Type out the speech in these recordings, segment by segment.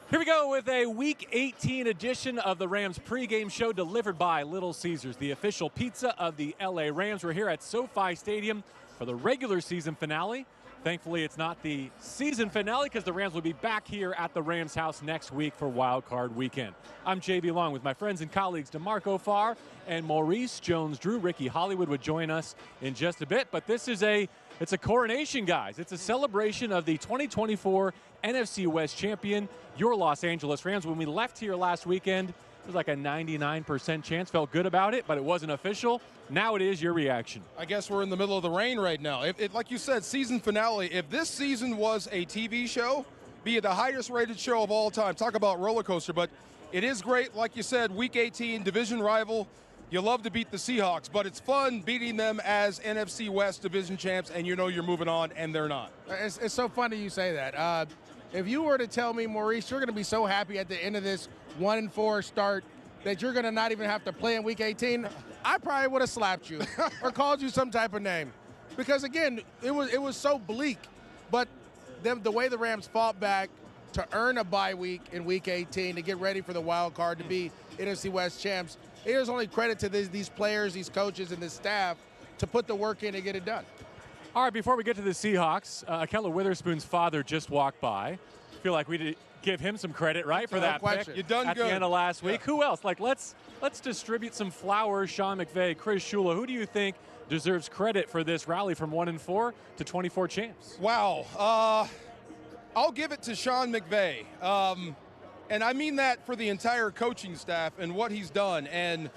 Here we go with a Week 18 edition of the Rams pregame show delivered by Little Caesars, the official pizza of the LA Rams. We're here at SoFi Stadium for the regular season finale. Thankfully, it's not the season finale because the Rams will be back here at the Rams house next week for Wild Card Weekend. I'm JB Long with my friends and colleagues DeMarco Farr and Maurice Jones-Drew. Ricky Hollywood would join us in just a bit, but this is it's a coronation, guys. It's a celebration of the 2024 NFC West champion, your Los Angeles Rams. When we left here last weekend, it was like a 99% chance. Felt good about it, but it wasn't official. Now it is. Your reaction? I guess we're in the middle of the rain right now. Like you said, season finale. If this season was a TV show, be it the highest rated show of all time. Talk about roller coaster, but it is great. Like you said, Week 18, division rival. You love to beat the Seahawks, but it's fun beating them as NFC West division champs, and you know you're moving on, and they're not. It's so funny you say that. If you were to tell me, Maurice, you're going to be so happy at the end of this 1-4 start that you're going to not even have to play in Week 18, I probably would have slapped you or called you some type of name. Because, again, it was so bleak. But the way the Rams fought back to earn a bye week in Week 18 to get ready for the wild card to be NFC West champs, it is only credit to these players, these coaches, and this staff to put the work in to get it done. All right, before we get to the Seahawks, Akella Witherspoon's father just walked by. I feel like we did give him some credit, right, for that question. pick You done at good. the end of last week. Yeah. Who else? Like, let's distribute some flowers. Sean McVay, Chris Shula. Who do you think deserves credit for this rally from 1-4 to 24 champs? Wow. I'll give it to Sean McVay. And I mean that for the entire coaching staff and what he's done and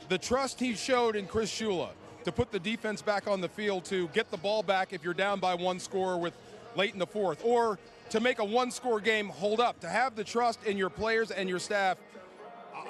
the trust he showed in Chris Shula to put the defense back on the field, to get the ball back if you're down by one score with late in the fourth, or to make a one-score game hold up, to have the trust in your players and your staff.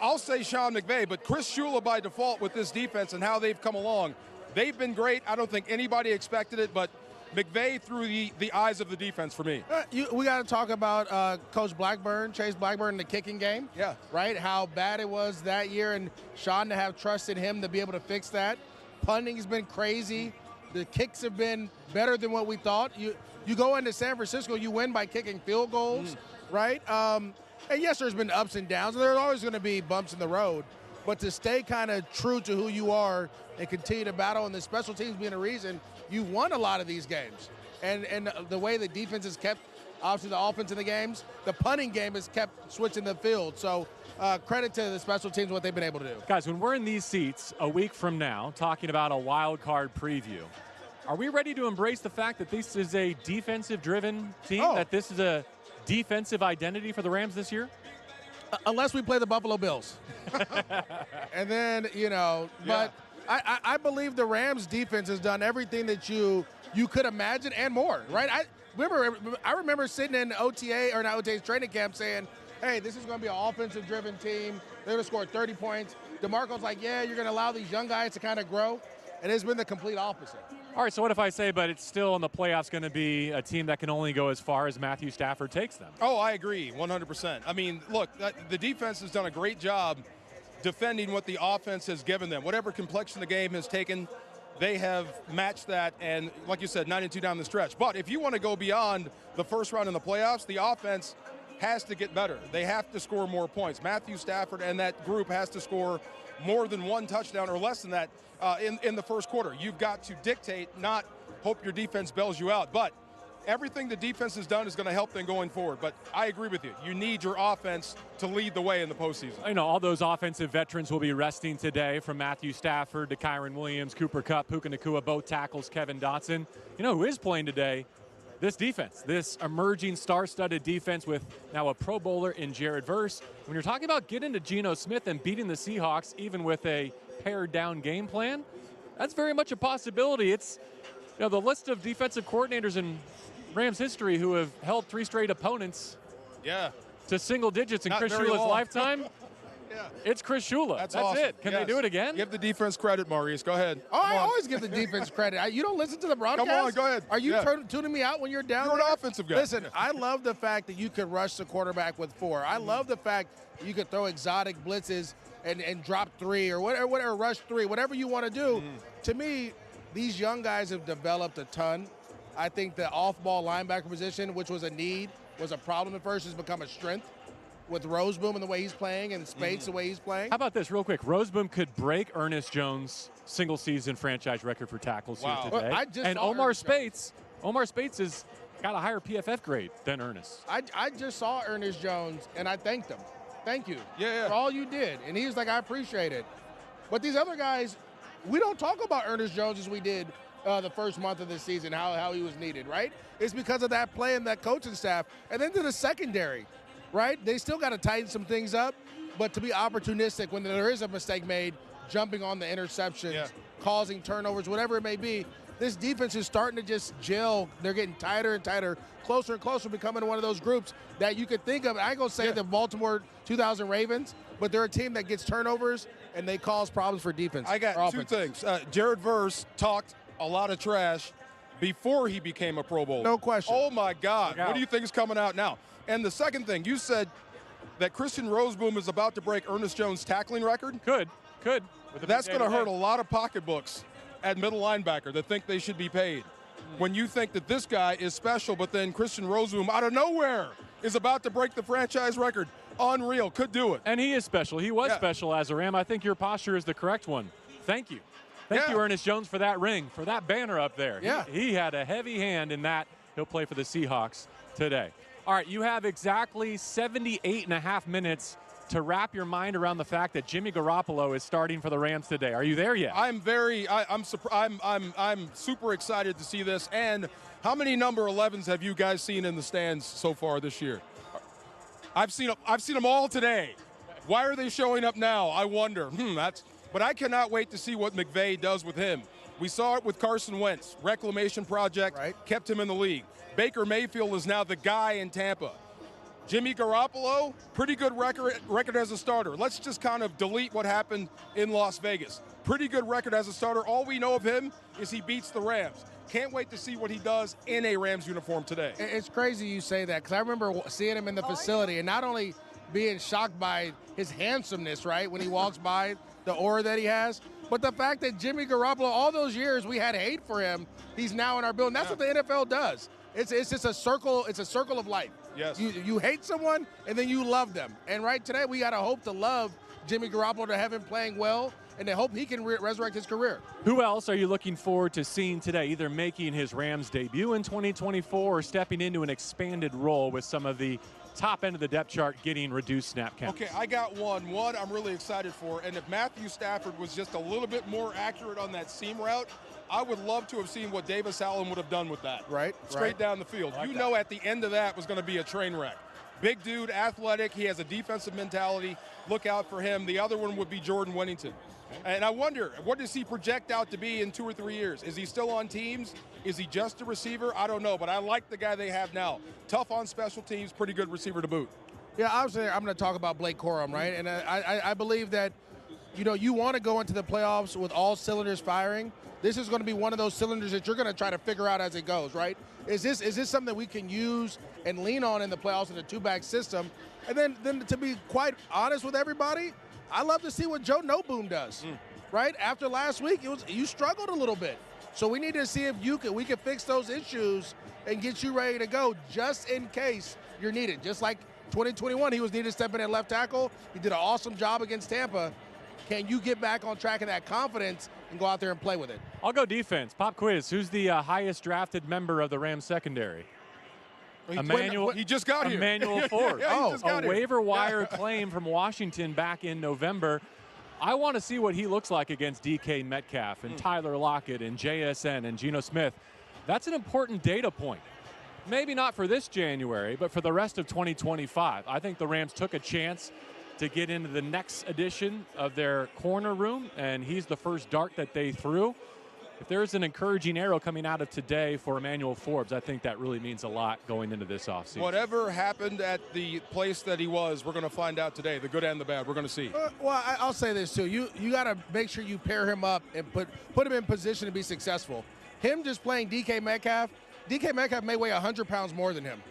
I'll say Sean McVay, but Chris Shula by default with this defense and how they've come along, they've been great. I don't think anybody expected it, but McVay through the eyes of the defense for me. We got to talk about Coach Blackburn, Chase Blackburn, in the kicking game. Yeah. Right? How bad it was that year, and Sean to have trust in him to be able to fix that. Punting's been crazy. The kicks have been better than what we thought. You go into San Francisco, you win by kicking field goals, right? And yes, there's been ups and downs. There's always going to be bumps in the road. But to stay kind of true to who you are and continue to battle, and the special teams being a reason, you won a lot of these games. And the way the defense has kept, obviously, the offense in the games, the punting game has kept switching the field. So credit to the special teams, what they've been able to do. Guys, when we're in these seats a week from now talking about a wild card preview, are we ready to embrace the fact that this is a defensive-driven team, that this is a defensive identity for the Rams this year? Unless we play the Buffalo Bills. And then, but I believe the Rams defense has done everything that you could imagine and more, right? I remember sitting in OTA's training camp saying, hey, this is going to be an offensive-driven team. They're going to score 30 points. DeMarco's like, yeah, you're going to allow these young guys to kind of grow. And it's been the complete opposite. All right, so what if I say, but it's still in the playoffs going to be a team that can only go as far as Matthew Stafford takes them? Oh, I agree, 100%. I mean, look, the defense has done a great job defending what the offense has given them. Whatever complexion the game has taken, they have matched that, and like you said, 9-2 down the stretch. But if you want to go beyond the first round in the playoffs, the offense has to get better. They have to score more points. Matthew Stafford and that group has to score more than one touchdown or less than that in the first quarter. You've got to dictate, not hope your defense bails you out. But everything the defense has done is going to help them going forward. But I agree with you. You need your offense to lead the way in the postseason. You know, all those offensive veterans will be resting today, from Matthew Stafford to Kyron Williams, Cooper Kupp, Puka Nacua, both tackles, Kevin Dotson. You know who is playing today? This defense, this emerging star-studded defense with now a Pro Bowler in Jared Verse. When you're talking about getting to Geno Smith and beating the Seahawks, even with a pared-down game plan, that's very much a possibility. It's, the list of defensive coordinators in Rams history who have held 3 straight opponents to single digits in Not Chris very Shula's long. lifetime. Yeah. It's Chris Shula. That's That's awesome. it. Can they Yes. do it again? Give the defense credit, Maurice. Go ahead. Oh, I Come on. always give the defense credit. You don't listen to the broadcast? Come on, go ahead. Are you Yeah. tuning me out when you're down You're there? an offensive guy. Listen, I love the fact that you could rush the quarterback with 4. I love the fact that you could throw exotic blitzes and drop 3 or whatever, rush 3, whatever you want to do. To me, these young guys have developed a ton. I think the off-ball linebacker position, which was a need, was a problem at first, has become a strength. with Roseboom and the way he's playing and Spates the way he's playing. How about this real quick? Roseboom could break Ernest Jones' single-season franchise record for tackles here today. Well, and Omar Spates has got a higher PFF grade than Ernest. I just saw Ernest Jones, and I thanked him. Thank you for all you did. And he was like, I appreciate it. But these other guys, we don't talk about Ernest Jones as we did the first month of the season, how he was needed, right? It's because of that play and that coaching staff. And then to the secondary, right? They still got to tighten some things up, but to be opportunistic when there is a mistake made, jumping on the interceptions, causing turnovers, whatever it may be, this defense is starting to just gel. They're getting tighter and tighter, closer and closer, becoming one of those groups that you could think of. I ain't going to say the Baltimore 2000 Ravens, but they're a team that gets turnovers and they cause problems for defense. I got two things. Jared Verse talked a lot of trash before he became a Pro Bowler. No question. Oh, my God. What do you think is coming out now? And the second thing, you said that Christian Roseboom is about to break Ernest Jones' tackling record? Could. That's going to hurt a lot of pocketbooks at middle linebacker that think they should be paid. When you think that this guy is special, but then Christian Roseboom out of nowhere is about to break the franchise record. Unreal. Could do it. And he is special. He was special as a Ram. I think your posture is the correct one. Thank you. Thank you, Ernest Jones, for that ring, for that banner up there. Yeah. He had a heavy hand in that. He'll play for the Seahawks today. All right, you have exactly 78 and a half minutes to wrap your mind around the fact that Jimmy Garoppolo is starting for the Rams today. Are you there yet? I'm super excited to see this. And how many number 11s have you guys seen in the stands so far this year? I've seen them all today. Why are they showing up now? I wonder. But I cannot wait to see what McVay does with him. We saw it with Carson Wentz, reclamation project, kept him in the league. Baker Mayfield is now the guy in Tampa. Jimmy Garoppolo, pretty good record as a starter. Let's just kind of delete what happened in Las Vegas. Pretty good record as a starter. All we know of him is he beats the Rams. Can't wait to see what he does in a Rams uniform today. It's crazy you say that because I remember seeing him in the facility and not only being shocked by his handsomeness, right, when he walks by, the aura that he has, but the fact that Jimmy Garoppolo, all those years we had hate for him, he's now in our building. That's what the NFL does. It's just a circle. It's a circle of life. Yes. You hate someone and then you love them. And right today we got to hope to love Jimmy Garoppolo, to have him playing well, and to hope he can resurrect his career. Who else are you looking forward to seeing today, either making his Rams debut in 2024 or stepping into an expanded role with some of the top end of the depth chart getting reduced snap counts? Okay, I got one I'm really excited for, and if Matthew Stafford was just a little bit more accurate on that seam route, I would love to have seen what Davis Allen would have done with that. Straight down the field. Like know at the end of that was going to be a train wreck. Big dude, athletic, he has a defensive mentality. Look out for him. The other one would be Jordan Whittington. And I wonder, what does he project out to be in 2 or 3 years? Is he still on teams? Is he just a receiver? I don't know, but I like the guy they have now. Tough on special teams, pretty good receiver to boot. Yeah, obviously I'm going to talk about Blake Corum, right? And I believe that, you want to go into the playoffs with all cylinders firing. This is going to be one of those cylinders that you're going to try to figure out as it goes, right? Is this something that we can use and lean on in the playoffs in a two-back system? And then to be quite honest with everybody, I love to see what Joe Noboom does, right? After last week, you struggled a little bit. So we need to see if we can fix those issues and get you ready to go just in case you're needed. Just like 2021, he was needed to step in at left tackle. He did an awesome job against Tampa. Can you get back on track of that confidence and go out there and play with it? I'll go defense. Pop quiz. Who's the highest drafted member of the Rams secondary? He just got here. Emmanuel Ford. A waiver wire claim from Washington back in November. I want to see what he looks like against DK Metcalf and Tyler Lockett and JSN and Geno Smith. That's an important data point. Maybe not for this January, but for the rest of 2025. I think the Rams took a chance to get into the next edition of their corner room, and he's the first dart that they threw. If there's an encouraging arrow coming out of today for Emmanuel Forbes, I think that really means a lot going into this offseason. Whatever happened at the place that he was, we're going to find out today, the good and the bad. We're going to see. Well, I'll say this, too. You got to make sure you pair him up and put him in position to be successful. Him just playing DK Metcalf may weigh 100 pounds more than him.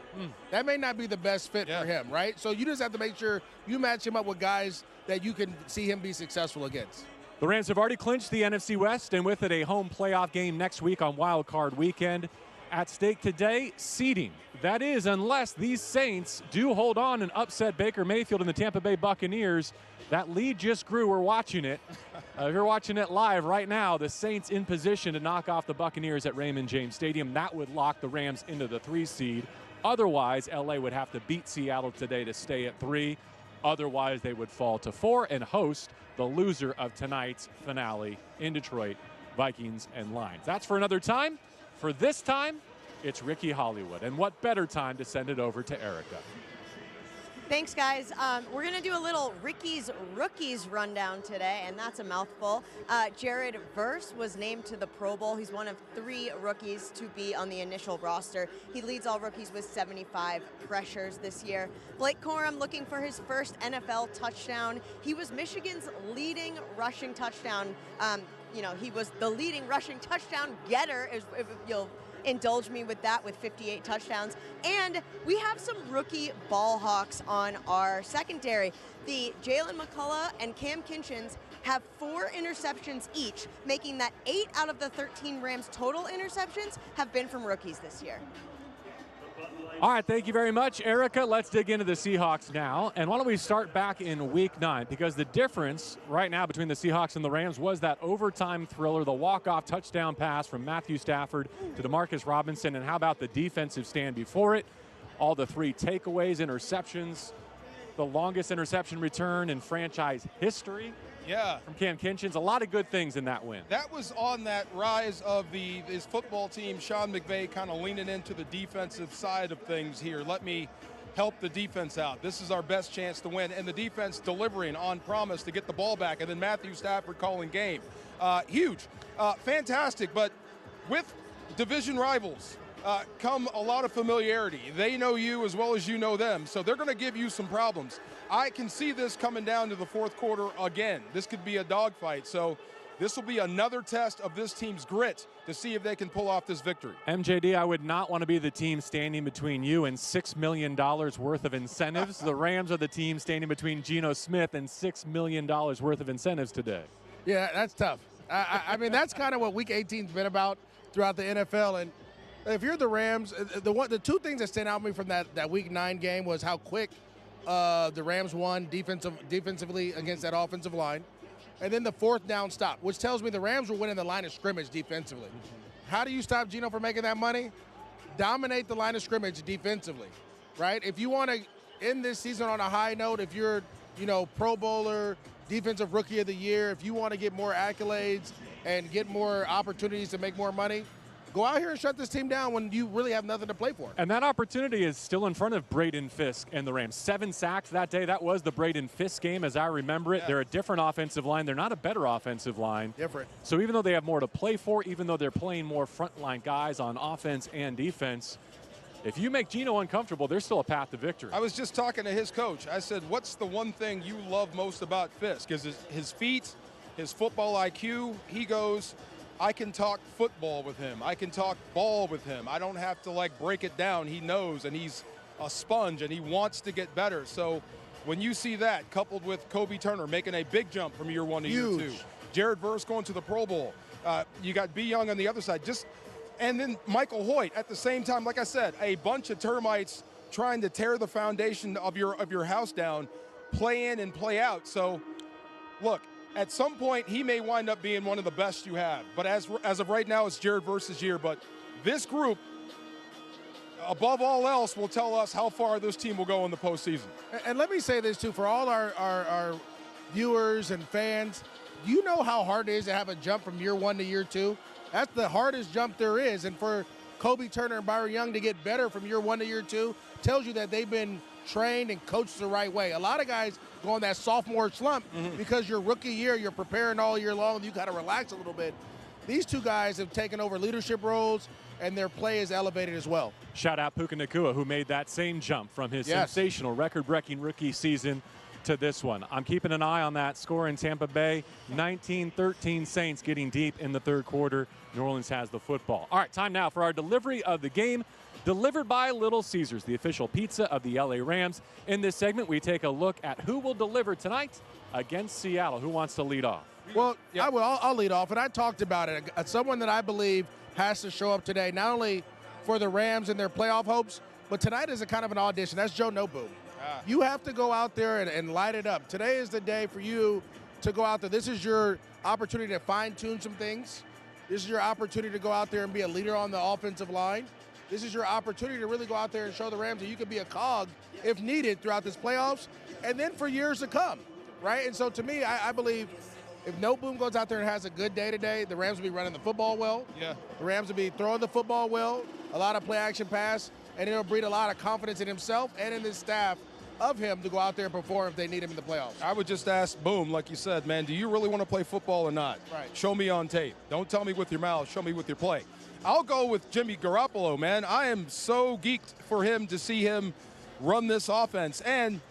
That may not be the best fit for him, right? So you just have to make sure you match him up with guys that you can see him be successful against. The Rams have already clinched the NFC West, and with it a home playoff game next week on Wild Card Weekend. At stake today, seeding. That is, unless these Saints do hold on and upset Baker Mayfield and the Tampa Bay Buccaneers. That lead just grew. We're watching it. If you're watching it live right now, the Saints in position to knock off the Buccaneers at Raymond James Stadium. That would lock the Rams into the 3 seed. Otherwise, LA would have to beat Seattle today to stay at 3. Otherwise, they would fall to 4 and host the loser of tonight's finale in Detroit, Vikings and Lions. That's for another time. For this time, it's Ricky Hollywood. And what better time to send it over to Erica? Thanks, guys. We're going to do a little Ricky's Rookies rundown today, and that's a mouthful. Jared Verse was named to the Pro Bowl. He's one of 3 rookies to be on the initial roster. He leads all rookies with 75 pressures this year. Blake Corum looking for his first NFL touchdown. He was Michigan's leading rushing touchdown. He was the leading rushing touchdown getter, if you'll indulge me with that, with 58 touchdowns. And we have some rookie ball hawks on our secondary. The Jalen McCullough and Cam Kinchins have 4 interceptions each, making that 8 out of the 13 Rams total interceptions have been from rookies this year. All right, thank you very much, Erica. Let's dig into the Seahawks now. And why don't we start back in Week 9, because the difference right now between the Seahawks and the Rams was that overtime thriller, the walk-off touchdown pass from Matthew Stafford to Demarcus Robinson. And how about the defensive stand before it? All the 3 takeaways, interceptions, the longest interception return in franchise history. Yeah. From Cam Kinchins. A lot of good things in that win. That was on that rise of his football team, Sean McVay kind of leaning into the defensive side of things here. Let me help the defense out. This is our best chance to win. And the defense delivering on promise to get the ball back. And then Matthew Stafford calling game. Huge. Fantastic. But with division rivals come a lot of familiarity. They know you as well as you know them. So they're going to give you some problems. I can see this coming down to the 4th quarter again. This could be a dogfight. So this will be another test of this team's grit to see if they can pull off this victory. MJD, I would not want to be the team standing between you and $6 million worth of incentives. The Rams are the team standing between Geno Smith and $6 million worth of incentives today. Yeah, that's tough. I mean, that's kind of what Week 18's been about throughout the NFL. And if you're the Rams, the 2 things that stand out to me from that Week 9 game was how quick the Rams won defensively against that offensive line. And then the 4th down stop, which tells me the Rams were winning the line of scrimmage defensively. How do you stop Geno from making that money? Dominate the line of scrimmage defensively, right? If you want to end this season on a high note, if you're, Pro Bowler, Defensive Rookie of the Year, if you want to get more accolades and get more opportunities to make more money, go out here and shut this team down when you really have nothing to play for. And that opportunity is still in front of Braden Fisk and the Rams. 7 sacks that day. That was the Braden Fisk game as I remember it. Yeah. They're a different offensive line. They're not a better offensive line. Different. So even though they have more to play for, even though they're playing more frontline guys on offense and defense, if you make Geno uncomfortable, there's still a path to victory. I was just talking to his coach. I said, what's the one thing you love most about Fisk? Is his feet, his football IQ. He goes, I can talk football with him. I can talk ball with him. I don't have to break it down. He knows, and he's a sponge, and he wants to get better. So when you see that coupled with Kobe Turner making a big jump from year 1 to year 2, Jared Verse going to the Pro Bowl, you got B. Young on the other side, and then Michael Hoyt at the same time. Like I said, a bunch of termites trying to tear the foundation of your house down, play in and play out. So look, at some point, he may wind up being one of the best you have. But as of right now, it's Jared Verse's year. But this group, above all else, will tell us how far this team will go in the postseason. And let me say this, too, for all our viewers and fans, do you know how hard it is to have a jump from year 1 to year 2? That's the hardest jump there is. And for Kobe Turner and Byron Young to get better from year 1 to year 2 tells you that they've been trained and coached the right way. A lot of guys go on that sophomore slump because your rookie year, you're preparing all year long, and you got to relax a little bit. These 2 guys have taken over leadership roles, and their play is elevated as well. Shout out Puka Nacua, who made that same jump from his sensational record-breaking rookie season to this one. I'm keeping an eye on that score in Tampa Bay. 19-13 Saints getting deep in the 3rd quarter. New Orleans has the football. All right, time now for our delivery of the game. Delivered by Little Caesars, the official pizza of the LA Rams. In this segment, we take a look at who will deliver tonight against Seattle. Who wants to lead off? Well, I'll lead off, and I talked about it. Someone that I believe has to show up today, not only for the Rams and their playoff hopes. But tonight is a kind of an audition. That's Joe Noboom. You have to go out there and light it up. Today is the day for you to go out there. This is your opportunity to fine-tune some things. This is your opportunity to go out there and be a leader on the offensive line. This is your opportunity to really go out there and show the Rams that you can be a cog if needed throughout this playoffs and then for years to come, right? And so to me, I believe if Noboom goes out there and has a good day today, the Rams will be running the football well. Yeah. The Rams will be throwing the football well, a lot of play-action pass, and it'll breed a lot of confidence in himself and in his staff of him to go out there and perform if they need him in the playoffs. I would just ask Boom, like you said, man, do you really want to play football or not? Right. Show me on tape. Don't tell me with your mouth. Show me with your play. I'll go with Jimmy Garoppolo, man. I am so geeked for him to see him run this offense. And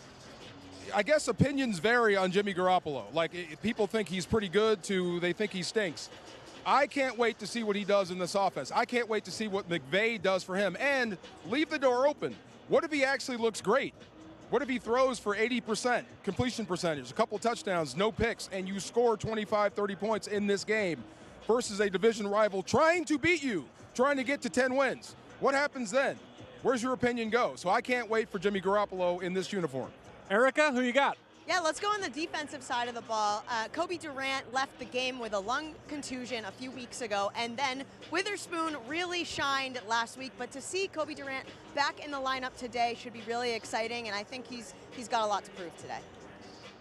I guess opinions vary on Jimmy Garoppolo. Like, people think he's pretty good to they think he stinks. I can't wait to see what he does in this offense. I can't wait to see what McVay does for him. And leave the door open. What if he actually looks great? What if he throws for 80% completion percentage, a couple touchdowns, no picks, and you score 25, 30 points in this game versus a division rival trying to beat you, trying to get to 10 wins? What happens then? Where's your opinion go? So I can't wait for Jimmy Garoppolo in this uniform. Erica, who you got? Yeah, let's go on the defensive side of the ball. Kobe Durant left the game with a lung contusion a few weeks ago, and then Witherspoon really shined last week. But to see Kobe Durant back in the lineup today should be really exciting, and I think he's got a lot to prove today.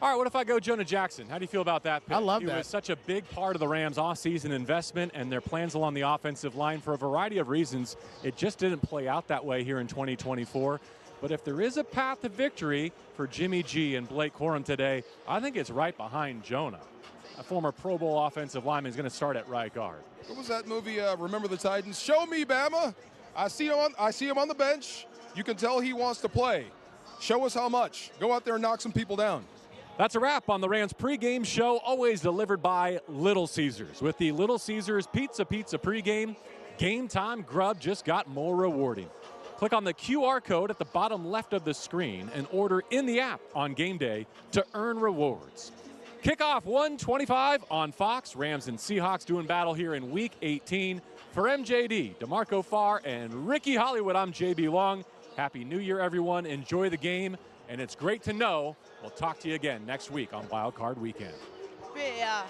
All right, what if I go Jonah Jackson? How do you feel about that pick? I love he that. was such a big part of the Rams' offseason investment and their plans along the offensive line for a variety of reasons. It just didn't play out that way here in 2024. But if there is a path to victory for Jimmy G and Blake Corum today, I think it's right behind Jonah. A former Pro Bowl offensive lineman is going to start at right guard. What was that movie, Remember the Titans? Show me, Bama. I see him on the bench. You can tell he wants to play. Show us how much. Go out there and knock some people down. That's a wrap on the Rams pregame show, always delivered by Little Caesars. With the Little Caesars Pizza pregame, game time grub just got more rewarding. Click on the QR code at the bottom left of the screen and order in the app on game day to earn rewards. Kickoff 1:25 on Fox. Rams and Seahawks doing battle here in Week 18. For MJD, DeMarco Farr, and Ricky Hollywood, I'm JB Long. Happy New Year, everyone. Enjoy the game. And it's great to know we'll talk to you again next week on Wild Card Weekend. Yeah.